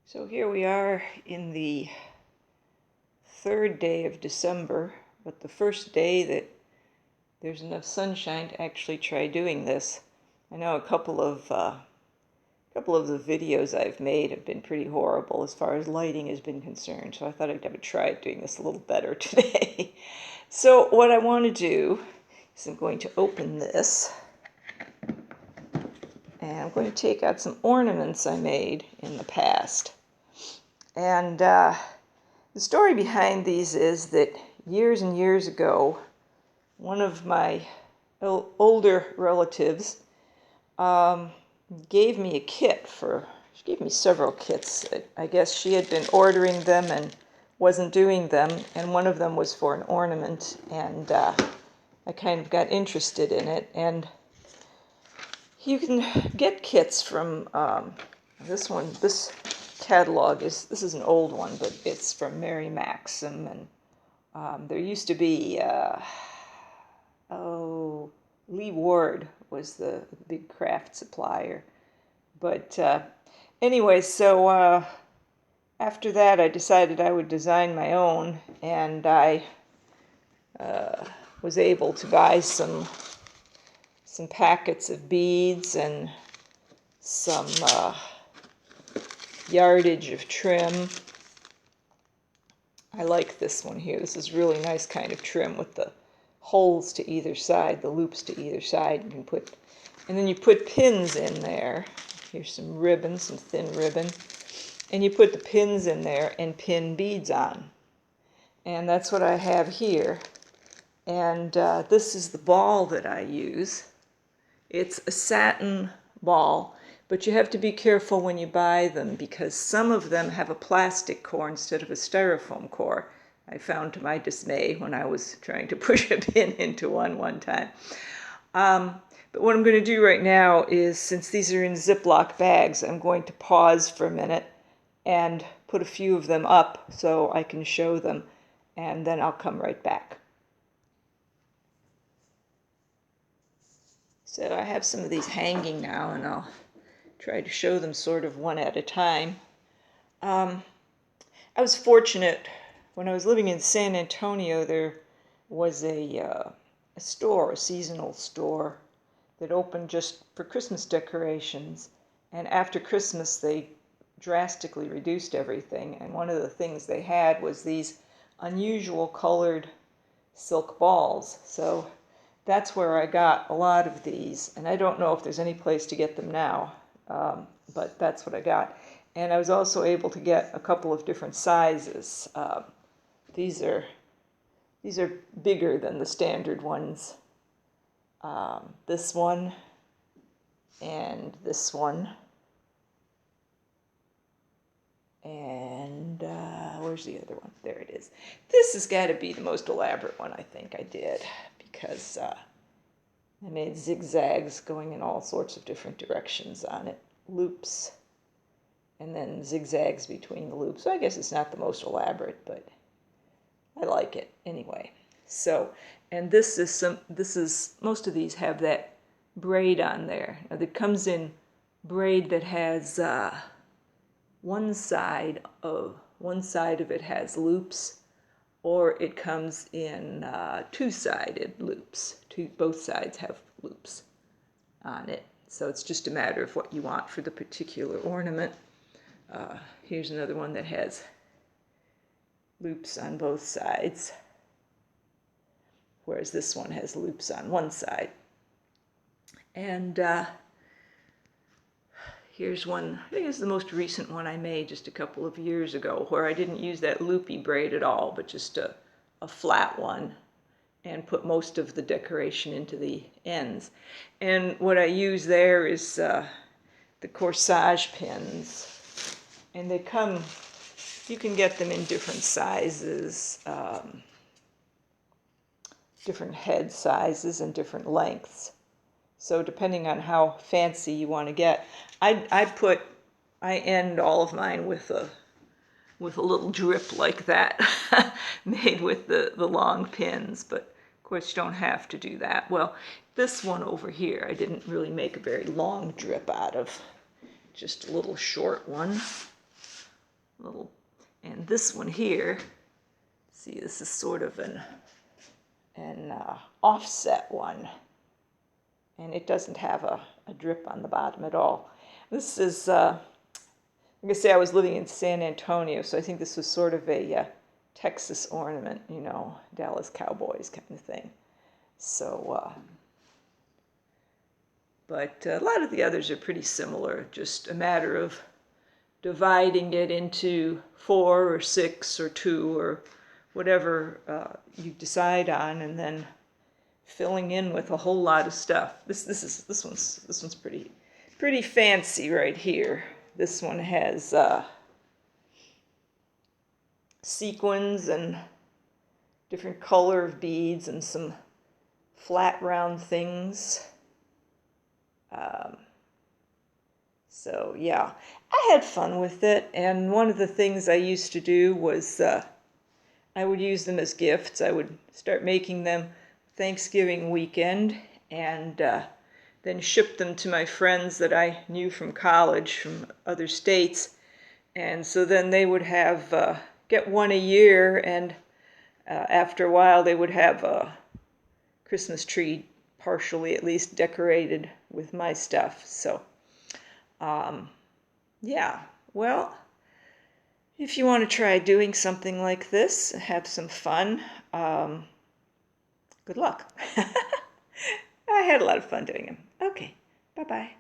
So here we are in the third day of December, but the first day that there's enough sunshine to actually try doing this. I know a couple of the videos I've made have been pretty horrible as far as lighting has been concerned, so I thought I'd have a try at doing this a little better today. So what I want to do is I'm going to open this, and I'm going to take out some ornaments I made in the past. And the story behind these is that years and years ago, one of my older relatives gave me a kit she gave me several kits. I guess she had been ordering them and wasn't doing them, and one of them was for an ornament, and I kind of got interested in it. And you can get kits from this catalog this is an old one, but it's from Mary Maxim, and there used to be Lee Ward was the big craft supplier. But anyway, so after that I decided I would design my own, and I was able to buy some packets of beads and some yardage of trim. I like this one here. This is really nice kind of trim with the holes to either side, the loops to either side. And then you put pins in there. Here's some ribbon, some thin ribbon. And you put the pins in there and pin beads on. And that's what I have here. And this is the ball that I use. It's a satin ball, but you have to be careful when you buy them because some of them have a plastic core instead of a styrofoam core. I found to my dismay when I was trying to push a pin into one time. But what I'm going to do right now is, since these are in Ziploc bags, I'm going to pause for a minute and put a few of them up so I can show them, and then I'll come right back. So I have some of these hanging now, and I'll try to show them sort of one at a time. I was fortunate. When I was living in San Antonio, there was a store, a seasonal store, that opened just for Christmas decorations. And after Christmas, they drastically reduced everything. And one of the things they had was these unusual colored silk balls. So that's where I got a lot of these, and I don't know if there's any place to get them now, but that's what I got. And I was also able to get a couple of different sizes. These are bigger than the standard ones. This one and this one. And where's the other one? There it is. This has got to be the most elaborate one I think I did, because I made zigzags going in all sorts of different directions on it, loops, and then zigzags between the loops. So I guess it's not the most elaborate, but I like it anyway. So, and this is most of these have that braid on there. Now, that comes in braid that has one side of it has loops, or it comes in two-sided loops. Both sides have loops on it. So it's just a matter of what you want for the particular ornament. Here's another one that has loops on both sides, whereas this one has loops on one side. And here's one, I think it's the most recent one I made just a couple of years ago, where I didn't use that loopy braid at all, but just a flat one, and put most of the decoration into the ends. And what I use there is the corsage pins. And they come, you can get them in different sizes, different head sizes and different lengths. So depending on how fancy you want to get, I end all of mine with a little drip like that, made with the long pins, but of course you don't have to do that. Well, this one over here, I didn't really make a very long drip out of, just a little short one. little, and this one here, see, this is sort of an offset one, and it doesn't have a drip on the bottom at all. This is, like I say, I was living in San Antonio, so I think this was sort of a Texas ornament, you know, Dallas Cowboys kind of thing. So, but a lot of the others are pretty similar, just a matter of dividing it into 4 or 6 or 2 or whatever you decide on, and then filling in with a whole lot of stuff. This one's pretty fancy right here. This one has sequins and different color of beads and some flat round things. So yeah, I had fun with it, and one of the things I used to do was I would use them as gifts. I would start making them Thanksgiving weekend, and then ship them to my friends that I knew from college from other states. And so then they would have get one a year, and after a while they would have a Christmas tree partially at least decorated with my stuff. So yeah, well, if you want to try doing something like this, have some fun, good luck. I had a lot of fun doing them. Okay, bye-bye.